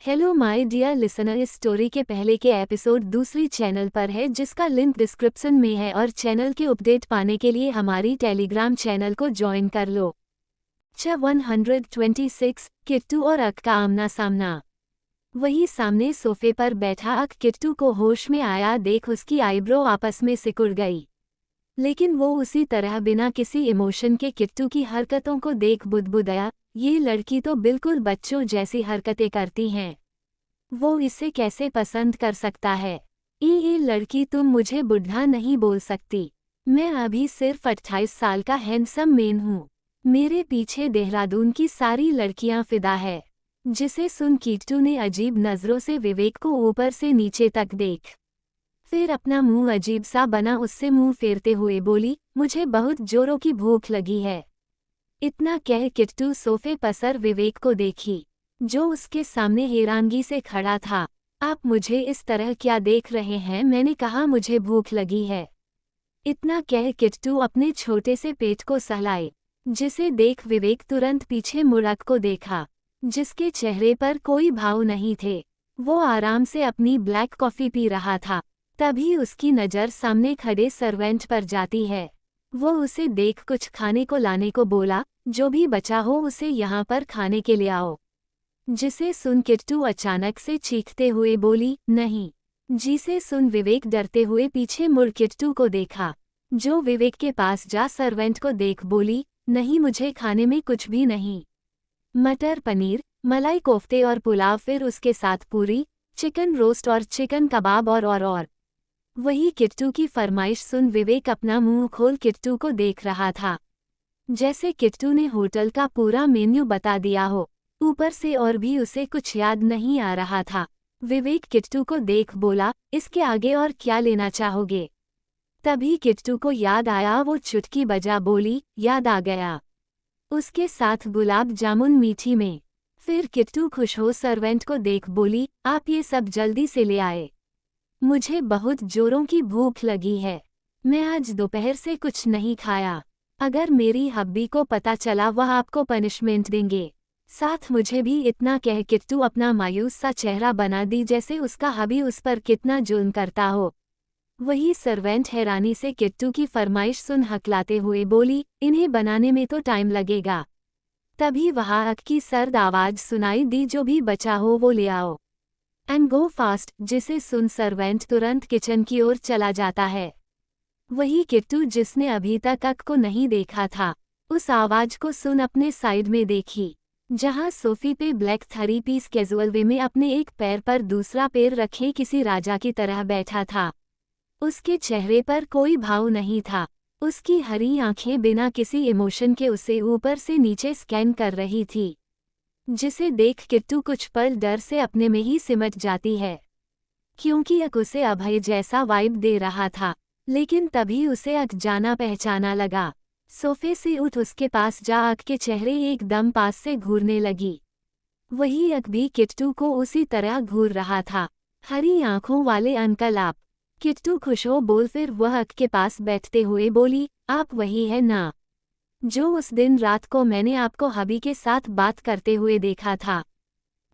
Hello my dear listener, इस story के पहले के एपिसोड दूसरी चैनल पर है जिसका लिंक डिस्क्रिप्शन में है और चैनल के अपडेट पाने के लिए हमारी टेलीग्राम चैनल को ज्वाइन कर लो। 126 किट्टू और अक का आमना सामना। वही सामने सोफे पर बैठा अक किट्टू को होश में आया देख उसकी आईब्रो आपस में सिकुड़ गई, लेकिन वो उसी तरह बिना किसी इमोशन के किट्टू की हरकतों को देख बुदबुदाया, ये लड़की तो बिल्कुल बच्चों जैसी हरकतें करती हैं। वो इसे कैसे पसंद कर सकता है? ये लड़की, तुम मुझे बुढ़ा नहीं बोल सकती। मैं अभी सिर्फ 28 साल का हैंडसम मैन हूँ। मेरे पीछे देहरादून की सारी लड़कियां फिदा है। जिसे सुन किट्टू ने अजीब नजरों से विवेक को ऊपर से नीचे तक देख, फिर अपना मुंह अजीब सा बना उससे मुंह फेरते हुए बोली, मुझे बहुत जोरों की भूख लगी है। इतना कह किट्टू सोफे पसर विवेक को देखी, जो उसके सामने हैरानगी से खड़ा था। आप मुझे इस तरह क्या देख रहे हैं? मैंने कहा मुझे भूख लगी है। इतना कह किट्टू अपने छोटे से पेट को सहलाए, जिसे देख विवेक तुरंत पीछे मुड़क को देखा, जिसके चेहरे पर कोई भाव नहीं थे। वो आराम से अपनी ब्लैक कॉफी पी रहा था। तभी उसकी नज़र सामने खड़े सर्वेंट पर जाती है। वो उसे देख कुछ खाने को लाने को बोला, जो भी बचा हो उसे यहाँ पर खाने के लिए आओ। जिसे सुन किट्टू अचानक से चीखते हुए बोली, नहीं। जिसे सुन विवेक डरते हुए पीछे मुड़ किट्टू को देखा, जो विवेक के पास जा सर्वेंट को देख बोली, नहीं, मुझे खाने में कुछ भी नहीं। मटर पनीर, मलाई कोफ्ते और पुलाव, फिर उसके साथ पूरी, चिकन रोस्ट और चिकन कबाब और। वही किट्टू की फरमाइश सुन विवेक अपना मुंह खोल किट्टू को देख रहा था, जैसे किट्टू ने होटल का पूरा मेन्यू बता दिया हो। ऊपर से और भी उसे कुछ याद नहीं आ रहा था। विवेक किट्टू को देख बोला, इसके आगे और क्या लेना चाहोगे? तभी किट्टू को याद आया, वो चुटकी बजा बोली, याद आ गया। उसके साथ गुलाब जामुन मीठी में। फिर किट्टू खुश हो सर्वेंट को देख बोली, आप ये सब जल्दी से ले आए। मुझे बहुत जोरों की भूख लगी है। मैं आज दोपहर से कुछ नहीं खाया। अगर मेरी हब्बी को पता चला वह आपको पनिशमेंट देंगे। साथ मुझे भी। इतना कह किट्टू अपना मायूस सा चेहरा बना दी, जैसे उसका हबी उस पर कितना जुल्म करता हो। वही सर्वेंट हैरानी से किट्टू की फरमाइश सुन हकलाते हुए बोली, इन्हें बनाने में तो टाइम लगेगा। तभी वहाँ अक की सर्द आवाज सुनाई दी, जो भी बचा हो वो ले आओ एंड गो फास्ट। जिसे सुन सर्वेंट तुरंत किचन की ओर चला जाता है। वही किट्टू, जिसने अभी तक अक को नहीं देखा था, उस आवाज को सुन अपने साइड में देखी, जहां सोफी पे ब्लैक 3 पीस कैजुअल वे में अपने एक पैर पर दूसरा पैर रखे किसी राजा की तरह बैठा था। उसके चेहरे पर कोई भाव नहीं था। उसकी हरी आंखें बिना किसी इमोशन के उसे ऊपर से नीचे स्कैन कर रही थी, जिसे देख किट्टू कुछ पल डर से अपने में ही सिमट जाती है, क्योंकि अक उसे अभय जैसा वाइब दे रहा था। लेकिन तभी उसे अक जाना पहचाना लगा। सोफे से उठ उसके पास जा अक के चेहरे एकदम पास से घूरने लगी। वही अक भी किट्टू को उसी तरह घूर रहा था। हरी आंखों वाले अंकल आप? किट्टू खुश हो बोल, फिर वह अक के पास बैठते हुए बोली, आप वही है ना, जो उस दिन रात को मैंने आपको हबी के साथ बात करते हुए देखा था?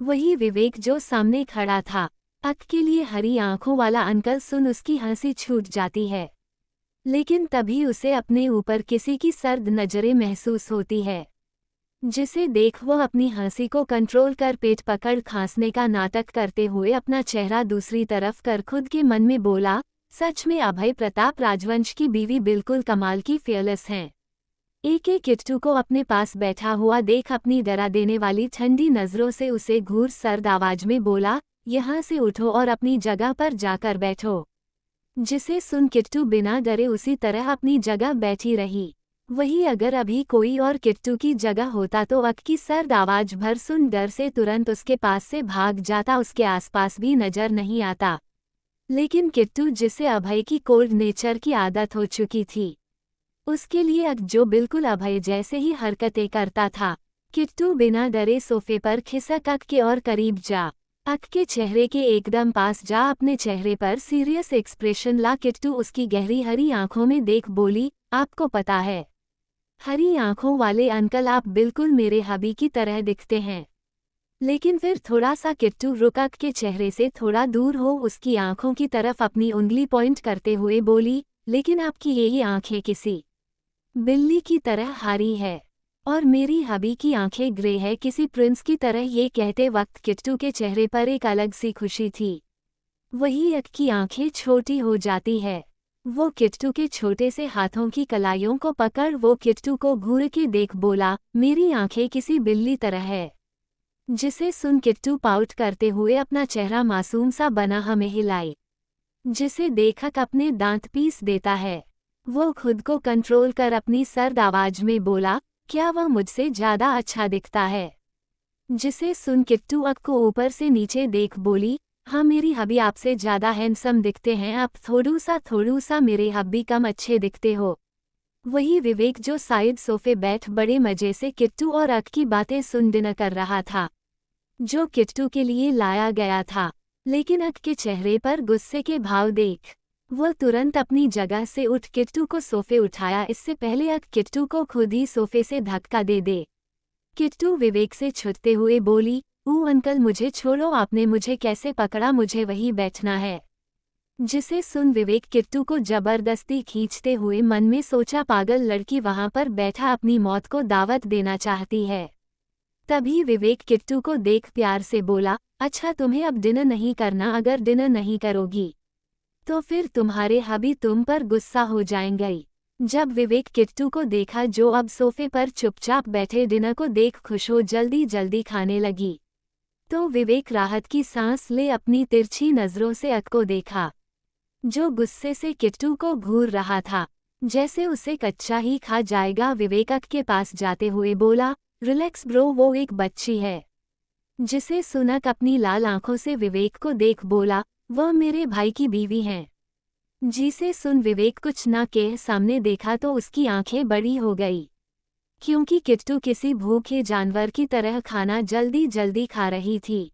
वही विवेक जो सामने खड़ा था। अक के लिए हरी आंखों वाला अंकल सुन उसकी हंसी छूट जाती है, लेकिन तभी उसे अपने ऊपर किसी की सर्द नजरें महसूस होती है, जिसे देख वह अपनी हंसी को कंट्रोल कर पेट पकड़ खांसने का नाटक करते हुए अपना चेहरा दूसरी तरफ कर खुद के मन में बोला, सच में अभय प्रताप राजवंश की बीवी बिल्कुल कमाल की फेयरलेस हैं। एक किट्टू को अपने पास बैठा हुआ देख अपनी डरा देने वाली ठंडी नजरों से उसे घूर सर्द आवाज में बोला, यहाँ से उठो और अपनी जगह पर जाकर बैठो। जिसे सुन किट्टू बिना डरे उसी तरह अपनी जगह बैठी रही। वही अगर अभी कोई और किट्टू की जगह होता तो अक की सर्द आवाज भर सुन डर से तुरंत उसके पास से भाग जाता, उसके आसपास भी नजर नहीं आता। लेकिन किट्टू, जिसे अभय की कोल्ड नेचर की आदत हो चुकी थी, उसके लिए अक जो बिल्कुल अभय जैसे ही हरकतें करता था। किट्टू बिना डरे सोफे पर खिसक अक के और करीब जा अक के चेहरे के एकदम पास जा अपने चेहरे पर सीरियस एक्सप्रेशन ला किट्टू उसकी गहरी हरी आंखों में देख बोली, आपको पता है, हरी आंखों वाले अंकल, आप बिल्कुल मेरे हबी की तरह दिखते हैं। लेकिन फिर थोड़ा सा किट्टू रुक अक के चेहरे से थोड़ा दूर हो उसकी आंखों की तरफ अपनी उंगली पॉइंट करते हुए बोली, लेकिन आपकी यही आंखें किसी बिल्ली की तरह हारी है और मेरी हबी की आंखें ग्रे है किसी प्रिंस की तरह। ये कहते वक्त किट्टू के चेहरे पर एक अलग सी खुशी थी। वही अक की आंखें छोटी हो जाती है। वो किट्टू के छोटे से हाथों की कलाइयों को पकड़ वो किट्टू को घूर के देख बोला, मेरी आंखें किसी बिल्ली तरह है। जिसे सुन किट्टू पाउट करते हुए अपना चेहरा मासूम सा बना हमें हिलाई। जिसे देखक अपने दांत पीस देता है। वो खुद को कंट्रोल कर अपनी सर्द आवाज में बोला, क्या वह मुझसे ज्यादा अच्छा दिखता है? जिसे सुन किट्टू अक को ऊपर से नीचे देख बोली, हाँ मेरी हबी आपसे ज्यादा हैंडसम दिखते हैं, आप थोड़ू सा मेरे हबी कम अच्छे दिखते हो। वही विवेक जो साइड सोफे बैठ बड़े मजे से किट्टू और अक की बातें सुन डिनर कर रहा था, जो किट्टू के लिए लाया गया था। लेकिन अक के चेहरे पर गुस्से के भाव देख वह तुरंत अपनी जगह से उठ किट्टू को सोफे उठाया, इससे पहले अक किट्टू को खुद ही सोफे से धक्का दे दे। किट्टू विवेक से छुटते हुए बोली, अंकल मुझे छोड़ो, आपने मुझे कैसे पकड़ा, मुझे वही बैठना है। जिसे सुन विवेक किट्टू को जबरदस्ती खींचते हुए मन में सोचा, पागल लड़की वहां पर बैठा अपनी मौत को दावत देना चाहती है। तभी विवेक किट्टू को देख प्यार से बोला, अच्छा तुम्हें अब डिनर नहीं करना, अगर डिनर नहीं करोगी तो फिर तुम्हारे हबी तुम पर गुस्सा हो जाएंगे। जब विवेक किट्टू को देखा जो अब सोफे पर चुपचाप बैठे डिनर को देख खुश हो जल्दी जल्दी खाने लगी, तो विवेक राहत की सांस ले अपनी तिरछी नजरों से अक को देखा, जो गुस्से से किट्टू को घूर रहा था, जैसे उसे कच्चा ही खा जाएगा। विवेक अक के पास जाते हुए बोला, रिलैक्स ब्रो, वो एक बच्ची है। जिसे सुनक अपनी लाल आंखों से विवेक को देख बोला, वह मेरे भाई की बीवी हैं। जिसे सुन विवेक कुछ ना कह सामने देखा तो उसकी आंखें बड़ी हो गई, क्योंकि किट्टू किसी भूखे जानवर की तरह खाना जल्दी जल्दी खा रही थी,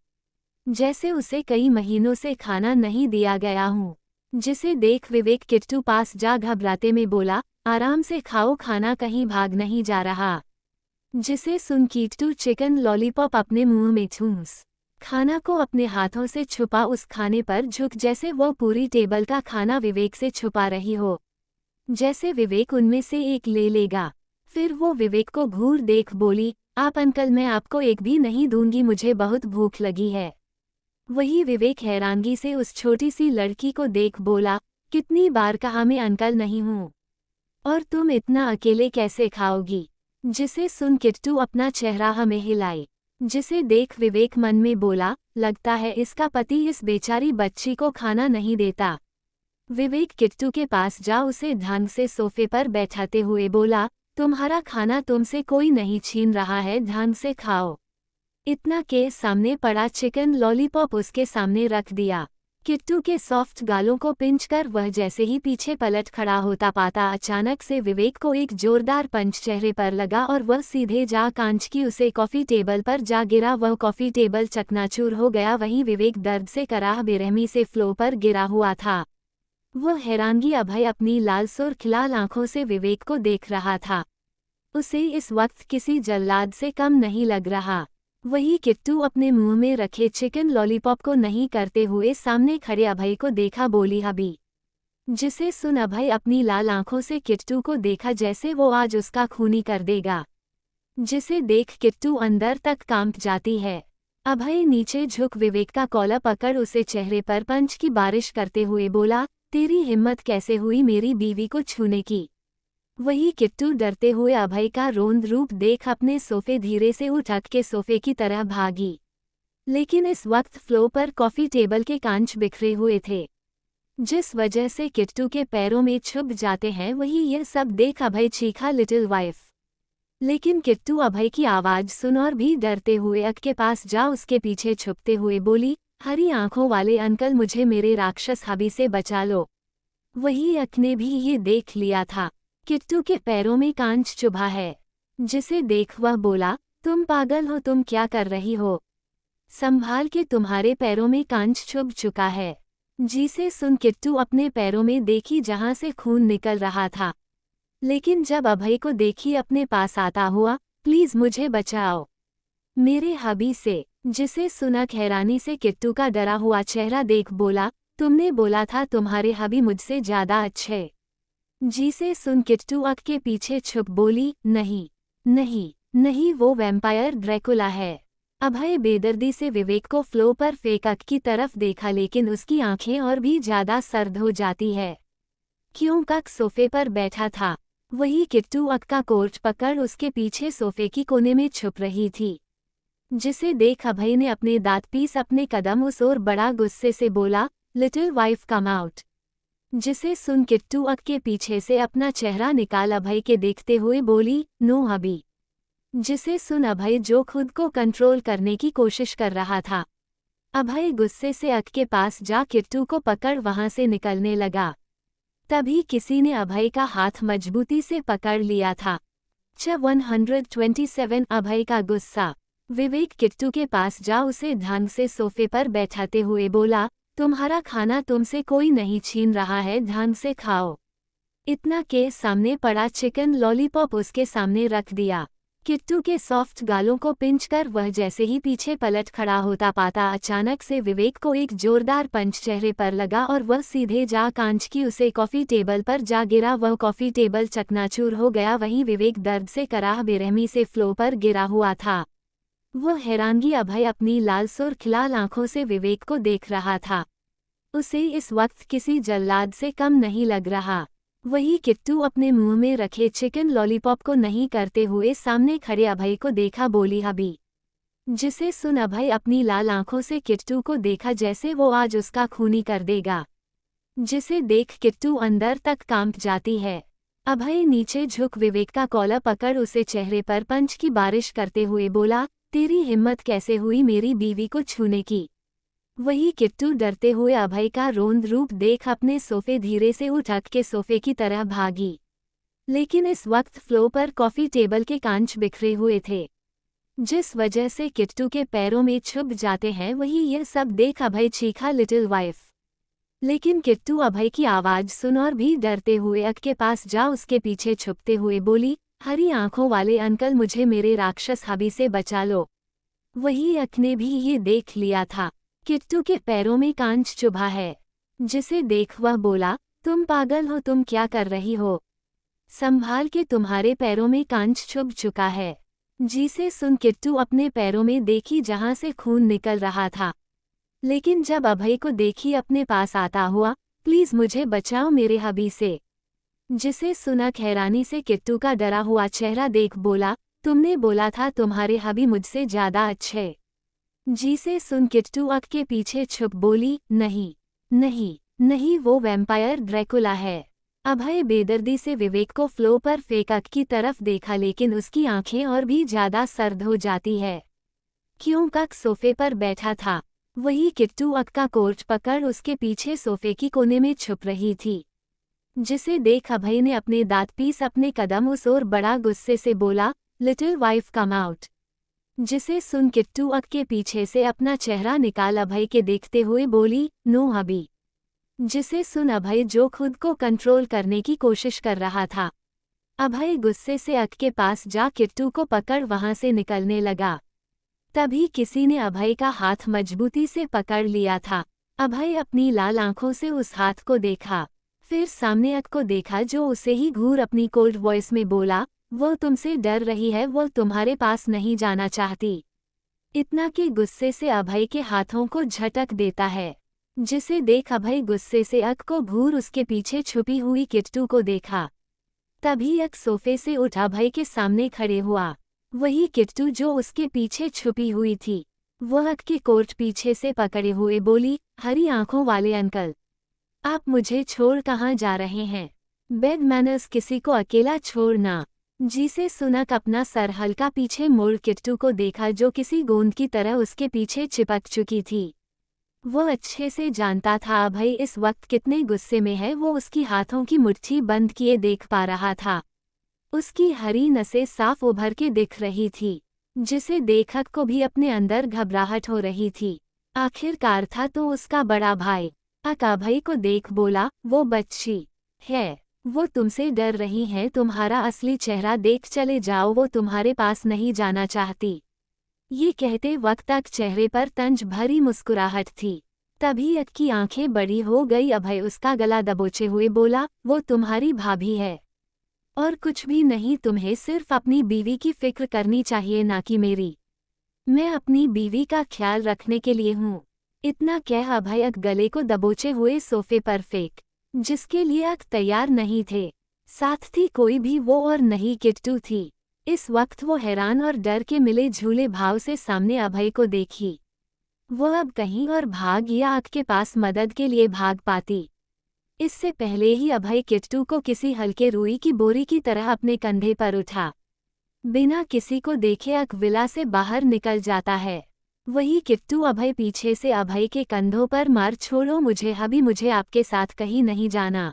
जैसे उसे कई महीनों से खाना नहीं दिया गया हूँ। जिसे देख विवेक किट्टू पास जा घबराते में बोला, आराम से खाओ, खाना कहीं भाग नहीं जा रहा। जिसे सुन किट्टू चिकन लॉलीपॉप अपने मुंह में ठूंस खाना को अपने हाथों से छुपा उस खाने पर झुक, जैसे वह पूरी टेबल का खाना विवेक से छुपा रही हो, जैसे विवेक उनमें से एक ले लेगा। फिर वो विवेक को घूर देख बोली, आप अंकल, मैं आपको एक भी नहीं दूंगी, मुझे बहुत भूख लगी है। वही विवेक हैरानगी से उस छोटी सी लड़की को देख बोला, कितनी बार कहा मैं अंकल नहीं हूँ, और तुम इतना अकेले कैसे खाओगी? जिसे सुन किट्टू अपना चेहरा हमें हिलाई। जिसे देख विवेक मन में बोला, लगता है इसका पति इस बेचारी बच्ची को खाना नहीं देता। विवेक किट्टू के पास जा उसे ढंग से सोफे पर बैठाते हुए बोला, तुम्हारा खाना तुमसे कोई नहीं छीन रहा है, ढंग से खाओ। इतना के सामने पड़ा चिकन लॉलीपॉप उसके सामने रख दिया। किट्टू के सॉफ्ट गालों को पिंच कर वह जैसे ही पीछे पलट खड़ा होता पाता, अचानक से विवेक को एक जोरदार पंच चेहरे पर लगा और वह सीधे जा कांच की उसे कॉफी टेबल पर जा गिरा। वह कॉफी टेबल चकनाचूर हो गया। वहीं विवेक दर्द से कराह बेरहमी से फ्लो पर गिरा हुआ था। वह हैरानगी अभय अपनी लाल सुर्ख लाल आंखों से विवेक को देख रहा था। उसे इस वक्त किसी जल्लाद से कम नहीं लग रहा। वही किट्टू अपने मुंह में रखे चिकन लॉलीपॉप को नहीं करते हुए सामने खड़े अभय को देखा, बोली हबी। जिसे सुन अभय अपनी लाल आंखों से किट्टू को देखा, जैसे वो आज उसका खूनी कर देगा। जिसे देख किट्टू अंदर तक कांप जाती है। अभय नीचे झुक विवेक का कॉलर पकड़ उसे चेहरे पर पंच की बारिश करते हुए बोला, तेरी हिम्मत कैसे हुई मेरी बीवी को छूने की? वही किट्टू डरते हुए अभय का रोंद रूप देख अपने सोफे धीरे से उठ के सोफे की तरह भागी। लेकिन इस वक्त फ्लो पर कॉफी टेबल के कांच बिखरे हुए थे, जिस वजह से किट्टू के पैरों में छुप जाते हैं। वही यह सब देख अभय चीखा, लिटिल वाइफ। लेकिन किट्टू अभय की आवाज सुन और भी डरते हुए अक के पास जा उसके पीछे छुपते हुए बोली, हरी आंखों वाले अंकल, मुझे मेरे राक्षस हबी से बचा लो। वही अक ने भी ये देख लिया था, किट्टू के पैरों में कांच चुभा है। जिसे देख वह बोला, तुम पागल हो, तुम क्या कर रही हो? संभाल के, तुम्हारे पैरों में कांच चुभ चुका है। जिसे सुन किट्टू अपने पैरों में देखी जहां से खून निकल रहा था। लेकिन जब अभय को देखी अपने पास आता हुआ, प्लीज मुझे बचाओ मेरे हबी से। जिसे सुनक हैरानी से किट्टू का डरा हुआ चेहरा देख बोला, तुमने बोला था तुम्हारे हबी मुझसे ज्यादा अच्छे। जिसे सुन किट्टू अक के पीछे छुप बोली, नहीं नहीं नहीं, वो वैम्पायर ड्रैकुला है। अभय बेदर्दी से विवेक को फ्लो पर फेंक अक की तरफ देखा, लेकिन उसकी आंखें और भी ज्यादा सर्द हो जाती है। क्यों अक सोफे पर बैठा था, वही किट्टू अक का कोट पकड़ उसके पीछे सोफे की कोने में छुप रही थी। जिसे देख अभय ने अपने दांत पीस अपने कदम उस ओर बड़ा गुस्से से बोला, लिटिल वाइफ कम आउट। जिसे सुन किट्टू अक के पीछे से अपना चेहरा निकाल अभय के देखते हुए बोली, नो अभी। जिसे सुन अभय जो खुद को कंट्रोल करने की कोशिश कर रहा था। अभय गुस्से से अक के पास जा किट्टू को पकड़ वहां से निकलने लगा। तभी किसी ने अभय का हाथ मजबूती से पकड़ लिया था। 127 अभय का गुस्सा। विवेक किट्टू के पास जा उसे ढंग से सोफे पर बैठाते हुए बोला, तुम्हारा खाना तुमसे कोई नहीं छीन रहा है, ढंग से खाओ। इतना के सामने पड़ा चिकन लॉलीपॉप उसके सामने रख दिया। किट्टू के सॉफ्ट गालों को पिंच कर वह जैसे ही पीछे पलट खड़ा होता पाता, अचानक से विवेक को एक जोरदार पंच चेहरे पर लगा और वह सीधे जा कांच की उसे कॉफी टेबल पर जा गिरा। वह कॉफी टेबल चकनाचूर हो गया। वहीं विवेक दर्द से कराह बेरहमी से फ्लो पर गिरा हुआ था। वह हैरानगी अभय अपनी लाल सुर्ख-लाल आंखों से विवेक को देख रहा था। उसे इस वक्त किसी जल्लाद से कम नहीं लग रहा। वही किट्टू अपने मुंह में रखे चिकन लॉलीपॉप को नहीं करते हुए सामने खड़े अभय को देखा, बोली हबी। जिसे सुन अभय अपनी लाल आंखों से किट्टू को देखा जैसे वो आज उसका खूनी कर देगा। जिसे देख किट्टू अंदर तक कांप जाती है। अभय नीचे झुक विवेक का कॉलर पकड़ उसे चेहरे पर पंच की बारिश करते हुए बोला, तेरी हिम्मत कैसे हुई मेरी बीवी को छूने की। वही किट्टू डरते हुए अभय का रोंद रूप देख अपने सोफे धीरे से उठ के सोफे की तरह भागी। लेकिन इस वक्त फ्लो पर कॉफी टेबल के कांच बिखरे हुए थे, जिस वजह से किट्टू के पैरों में छुप जाते हैं। वही यह सब देख अभय चीखा, लिटिल वाइफ। लेकिन किट्टू अभय की आवाज सुन और भी डरते हुए अक के पास जा उसके पीछे छुपते हुए बोली, हरी आंखों वाले अंकल, मुझे मेरे राक्षस हबी से बचा लो। वही अक ने भी ये देख लिया था, किट्टू के पैरों में कांच चुभा है। जिसे देख वह बोला, तुम पागल हो, तुम क्या कर रही हो, संभाल के, तुम्हारे पैरों में कांच चुभ चुका है। जिसे सुन किट्टू अपने पैरों में देखी जहां से खून निकल रहा था। लेकिन जब अभय को देखी अपने पास आता हुआ, प्लीज मुझे बचाओ मेरे हबी से। जिसे सुनक हैरानी से किट्टू का डरा हुआ चेहरा देख बोला, तुमने बोला था तुम्हारे हबी मुझसे ज्यादा अच्छे। जिसे सुन किट्टू अक के पीछे छुप बोली, नहीं नहीं नहीं, वो वैम्पायर ड्रैकुला है। अभय बेदर्दी से विवेक को फ्लो पर फेंक अक की तरफ देखा, लेकिन उसकी आंखें और भी ज्यादा सर्द हो जाती है। क्यों अक सोफे पर बैठा था। वही किट्टू अक का कोट पकड़ उसके पीछे सोफे की कोने में छुप रही थी। जिसे देख अभय ने अपने दांत पीस अपने कदम उस ओर बड़ा गुस्से से बोला, लिटिल वाइफ कम आउट। जिसे सुन किट्टू अक के पीछे से अपना चेहरा निकाल अभय के देखते हुए बोली, नो हबी। जिसे सुन अभय जो खुद को कंट्रोल करने की कोशिश कर रहा था। अभय गुस्से से अक के पास जा किट्टू को पकड़ वहां से निकलने लगा। तभी किसी ने अभय का हाथ मजबूती से पकड़ लिया था। अभय अपनी लाल आंखों से उस हाथ को देखा, फिर सामने अक को देखा जो उसे ही घूर अपनी कोल्ड वॉइस में बोला, वो तुमसे डर रही है, वो तुम्हारे पास नहीं जाना चाहती। इतना कि गुस्से से अभय के हाथों को झटक देता है। जिसे देख अभय गुस्से से अक को घूर उसके पीछे छुपी हुई किट्टू को देखा। तभी अक सोफे से उठ अभय के सामने खड़े हुआ। वही किट्टू जो उसके पीछे छुपी हुई थी। वह अक के कोट पीछे से पकड़े हुए बोली, हरी आंखों वाले अंकल, आप मुझे छोड़ कहाँ जा रहे हैं। बेड मैनर्स, किसी को अकेला छोड़ना। जिसे सुनक अपना सर हल्का पीछे मोड़ किट्टू को देखा जो किसी गोंद की तरह उसके पीछे चिपक चुकी थी। वो अच्छे से जानता था अभय इस वक्त कितने गुस्से में है। वो उसकी हाथों की मुट्ठी बंद किए देख पा रहा था। उसकी हरी नसें साफ उभर के दिख रही थी। जिसे देखक को भी अपने अंदर घबराहट हो रही थी। आखिरकार था तो उसका बड़ा भाई। अक अभय को देख बोला, वो बच्ची है, वो तुमसे डर रही है, तुम्हारा असली चेहरा देख चले जाओ, वो तुम्हारे पास नहीं जाना चाहती। ये कहते वक्त तक चेहरे पर तंज भरी मुस्कुराहट थी। तभी अक की आंखें बड़ी हो गई। अभय उसका गला दबोचे हुए बोला, वो तुम्हारी भाभी है और कुछ भी नहीं। तुम्हें सिर्फ अपनी बीवी की फिक्र करनी चाहिए, ना कि मेरी। मैं अपनी बीवी का ख्याल रखने के लिए हूँ। इतना कह अभय अक गले को दबोचे हुए सोफे पर फेंक, जिसके लिए अक तैयार नहीं थे। साथ थी कोई भी वो और नहीं किट्टू थी। इस वक्त वो हैरान और डर के मिले झूले भाव से सामने अभय को देखी। वो अब कहीं और भाग या अक के पास मदद के लिए भाग पाती। इससे पहले ही अभय किट्टू को किसी हल्के रुई की बोरी की तरह अपने कंधे पर उठा। बिना किसी को देखे अक विला से बाहर निकल जाता है। वही किट्टू अभय पीछे से अभय के कंधों पर मार, छोड़ो मुझे हबी, मुझे आपके साथ कहीं नहीं जाना।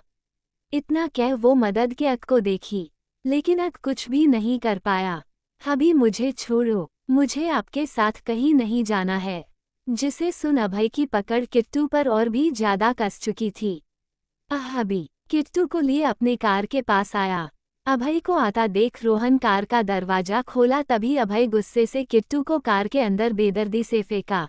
इतना कह वो मदद के अक को देखी, लेकिन अक कुछ भी नहीं कर पाया। हबी मुझे छोड़ो, मुझे आपके साथ कहीं नहीं जाना है। जिसे सुन अभय की पकड़ किट्टू पर और भी ज्यादा कस चुकी थी। हबी किट्टू को लिए अपने कार के पास आया। अभय को आता देख रोहन कार का दरवाजा खोला। तभी अभय गुस्से से किट्टू को कार के अंदर बेदर्दी से फेंका,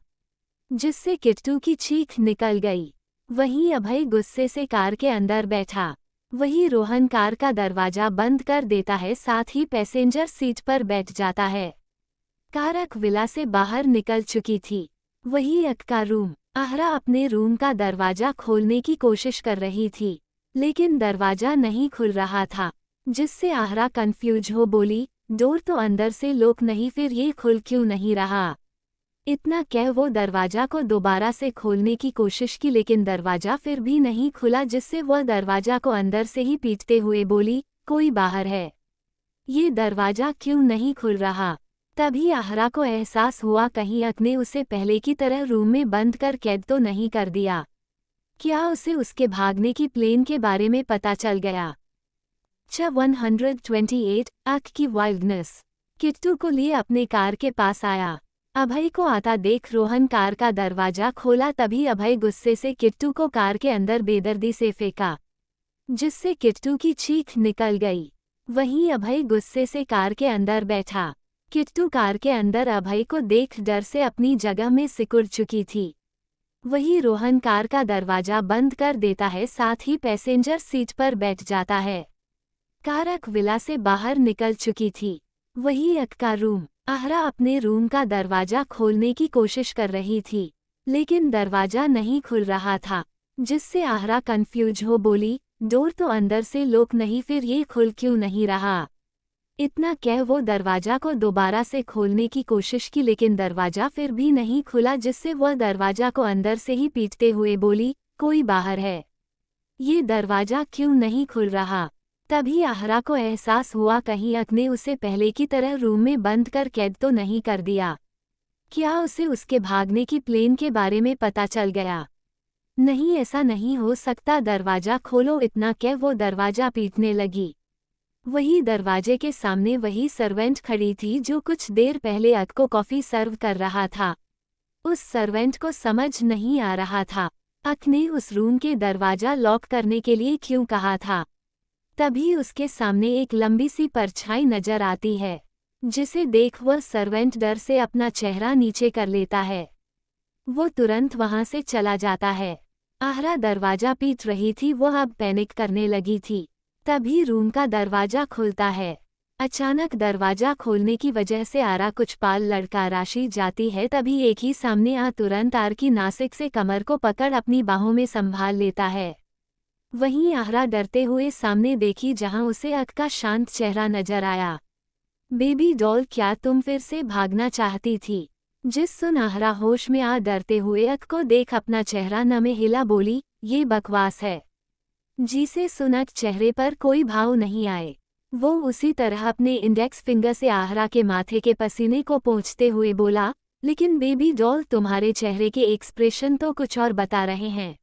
जिससे किट्टू की चीख निकल गई। वहीं अभय गुस्से से कार के अंदर बैठा। वही रोहन कार का दरवाजा बंद कर देता है, साथ ही पैसेंजर सीट पर बैठ जाता है। कार अक विला से बाहर निकल चुकी थी। वही अक का रूम। आहरा अपने रूम का दरवाजा खोलने की कोशिश कर रही थी, लेकिन दरवाजा नहीं खुल रहा था, जिससे आहरा कंफ्यूज हो बोली, डोर तो अंदर से लॉक नहीं, फिर ये खुल क्यों नहीं रहा। इतना कह वो दरवाजा को दोबारा से खोलने की कोशिश की, लेकिन दरवाजा फिर भी नहीं खुला, जिससे वह दरवाजा को अंदर से ही पीटते हुए बोली, कोई बाहर है, ये दरवाजा क्यों नहीं खुल रहा। तभी आहरा को एहसास हुआ कहीं अक ने उसे पहले की तरह रूम में बंद कर कैद तो नहीं कर दिया। क्या उसे उसके भागने की प्लान के बारे में पता चल गया। 128 अक की वाइल्डनेस। किट्टू को लिए अपने कार के पास आया। अभय को आता देख रोहन कार का दरवाजा खोला। तभी अभय गुस्से से किट्टू को कार के अंदर बेदर्दी से फेंका, जिससे किट्टू की चीख निकल गई। वहीं अभय गुस्से से कार के अंदर बैठा। किट्टू कार के अंदर अभय को देख डर से अपनी जगह में सिकुड़ चुकी थी। वही रोहन कार का दरवाजा बंद कर देता है, साथ ही पैसेंजर सीट पर बैठ जाता है। कार अक विला से बाहर निकल चुकी थी। वही अक का रूम। आहरा अपने रूम का दरवाजा खोलने की कोशिश कर रही थी, लेकिन दरवाजा नहीं खुल रहा था, जिससे आहरा कंफ्यूज हो बोली, डोर तो अंदर से लॉक नहीं, फिर ये खुल क्यों नहीं रहा। इतना कह वो दरवाजा को दोबारा से खोलने की कोशिश की, लेकिन दरवाजा फिर भी नहीं खुला, जिससे वह दरवाजा को अंदर से ही पीटते हुए बोली, कोई बाहर है, ये दरवाजा क्यों नहीं खुल रहा। तभी आहरा को एहसास हुआ कहीं अक ने उसे पहले की तरह रूम में बंद कर कैद तो नहीं कर दिया। क्या उसे उसके भागने की प्लान के बारे में पता चल गया। नहीं, ऐसा नहीं हो सकता, दरवाजा खोलो। इतना कह वो दरवाजा पीटने लगी। वही दरवाजे के सामने वही सर्वेंट खड़ी थी जो कुछ देर पहले अक को कॉफी सर्व कर रहा था। उस सर्वेंट को समझ नहीं आ रहा था अक ने उस रूम के दरवाजा लॉक करने के लिए क्यों कहा था। तभी उसके सामने एक लंबी सी परछाई नजर आती है, जिसे देख वह सर्वेंट डर से अपना चेहरा नीचे कर लेता है। वो तुरंत वहां से चला जाता है। आहरा दरवाजा पीट रही थी, वह अब पैनिक करने लगी थी। तभी रूम का दरवाजा खुलता है। अचानक दरवाजा खोलने की वजह से आरा कुछ पाल लड़का राशि जाती है। तभी एक ही सामने आ तुरंत आर की नासिक से कमर को पकड़ अपनी बाहों में संभाल लेता है। वहीं आहरा डरते हुए सामने देखी, जहां उसे अक का शांत चेहरा नजर आया। बेबी डॉल, क्या तुम फिर से भागना चाहती थी। जिस सुन आहरा होश में आ डरते हुए अक को देख अपना चेहरा नमे हिला बोली, ये बकवास है। जिसे सुन अक चेहरे पर कोई भाव नहीं आए। वो उसी तरह अपने इंडेक्स फिंगर से आहरा के माथे के पसीने को पोंछते हुए बोला, लेकिन बेबी डॉल, तुम्हारे चेहरे के एक्सप्रेशन तो कुछ और बता रहे हैं।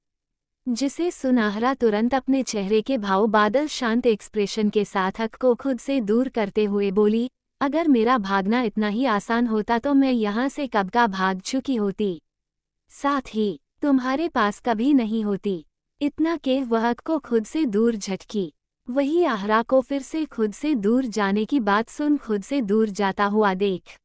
जिसे सुन आहरा तुरंत अपने चेहरे के भाव बादल शांत एक्सप्रेशन के साथ अक को खुद से दूर करते हुए बोली, अगर मेरा भागना इतना ही आसान होता तो मैं यहाँ से कब का भाग चुकी होती, साथ ही तुम्हारे पास कभी नहीं होती। इतना कह वह अक को खुद से दूर झटकी। वही आहरा को फिर से खुद से दूर जाने की बात सुन खुद से दूर जाता हुआ देख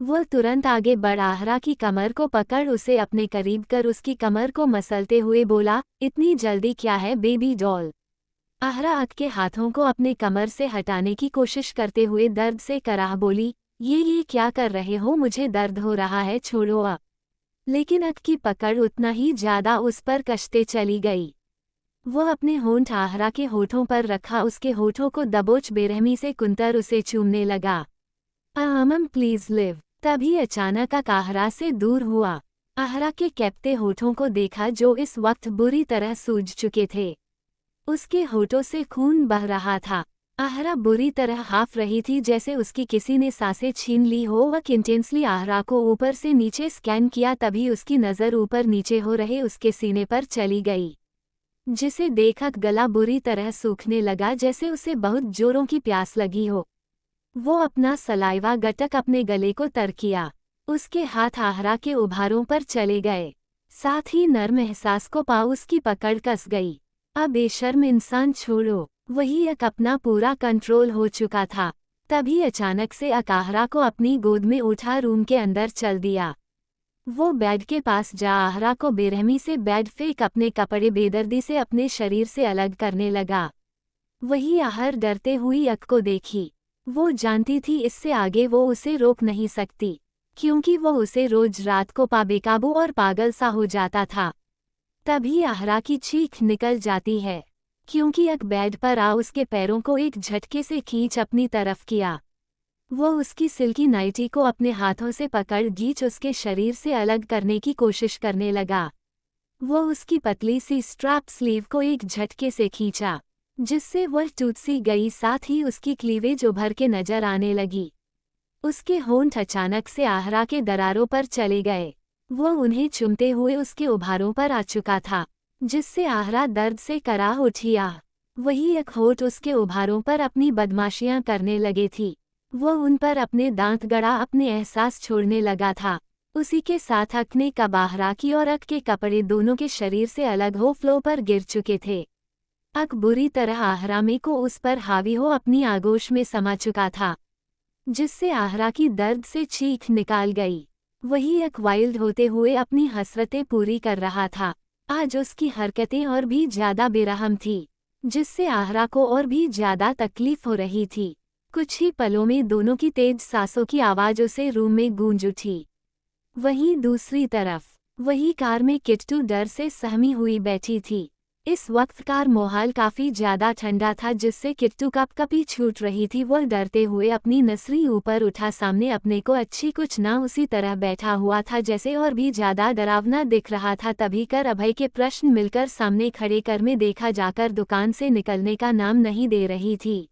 वह तुरंत आगे बढ़ आहरा की कमर को पकड़ उसे अपने करीब कर उसकी कमर को मसलते हुए बोला, इतनी जल्दी क्या है बेबी डॉल। आहरा अक के हाथों को अपने कमर से हटाने की कोशिश करते हुए दर्द से कराह बोली, ये क्या कर रहे हो, मुझे दर्द हो रहा है, छोड़ो अब। लेकिन अक की पकड़ उतना ही ज्यादा उस पर कशते चली गई। वह अपने होंठ आहरा के होठों पर रखा, उसके होठों को दबोच बेरहमी से कुंतर उसे चूमने लगा। आमम प्लीज लिव। तभी अचानक अक आहरा से दूर हुआ। आहरा के कैप्ते होठों को देखा जो इस वक्त बुरी तरह सूज चुके थे। उसके होठों से खून बह रहा था। आहरा बुरी तरह हाफ रही थी, जैसे उसकी किसी ने सांसें छीन ली हो। वह इंटेंसली आहरा को ऊपर से नीचे स्कैन किया, तभी उसकी नज़र ऊपर नीचे हो रहे उसके सीने पर चली गई, जिसे देखकर गला बुरी तरह सूखने लगा, जैसे उसे बहुत जोरों की प्यास लगी हो। वो अपना सलाइवा गटक अपने गले को तर किया। उसके हाथ आहरा के उभारों पर चले गए, साथ ही नर्म एहसास को पा उसकी पकड़ कस गई। अब बेशर्म इंसान, छोड़ो। वही अक अपना पूरा कंट्रोल हो चुका था। तभी अचानक से अक आहरा को अपनी गोद में उठा रूम के अंदर चल दिया। वो बेड के पास जा आहरा को बेरहमी से बेड फेंक अपने कपड़े बेदर्दी से अपने शरीर से अलग करने लगा। वही आहर डरते हुई अक को देखी। वो जानती थी इससे आगे वो उसे रोक नहीं सकती, क्योंकि वो उसे रोज रात को बेकाबू और पागल सा हो जाता था। तभी आहरा की चीख निकल जाती है, क्योंकि अक बेड पर आ उसके पैरों को एक झटके से खींच अपनी तरफ किया। वो उसकी सिल्की नाइटी को अपने हाथों से पकड़ गीच उसके शरीर से अलग करने की कोशिश करने लगा। वो उसकी पतली सी स्ट्रैप स्लीव को एक झटके से खींचा, जिससे वह टूट सी गई, साथ ही उसकी क्लीवेज उभर के नजर आने लगी। उसके होंठ अचानक से आहरा के दरारों पर चले गए। वो उन्हें चुमते हुए उसके उभारों पर आ चुका था, जिससे आहरा दर्द से कराह उठिया। वही एक होंठ उसके उभारों पर अपनी बदमाशियां करने लगे थी। वो उन पर अपने दांत गड़ा अपने एहसास छोड़ने लगा था। उसी के साथ अक ने कब आहरा की और अक के कपड़े दोनों के शरीर से अलग हो फ्लो पर गिर चुके थे। अक बुरी तरह आहरा में को उस पर हावी हो अपनी आगोश में समा चुका था, जिससे आहरा की दर्द से चीख निकाल गई। वही अक वाइल्ड होते हुए अपनी हसरतें पूरी कर रहा था। आज उसकी हरकतें और भी ज्यादा बेरहम थी, जिससे आहरा को और भी ज्यादा तकलीफ हो रही थी। कुछ ही पलों में दोनों की तेज सांसों की आवाज उसे रूम में गूंज उठी। वहीं दूसरी तरफ वही कार में किट्टू डर से सहमी हुई बैठी थी। इस वक्त कार मोहाल काफी ज्यादा ठंडा था, जिससे किट्टू कपकपी छूट रही थी। वह डरते हुए अपनी नसरी ऊपर उठा, सामने अपने को अच्छी कुछ ना उसी तरह बैठा हुआ था जैसे और भी ज्यादा डरावना दिख रहा था। तभी कर अभय के प्रश्न मिलकर सामने खड़े कर में देखा जाकर दुकान से निकलने का नाम नहीं दे रही थी।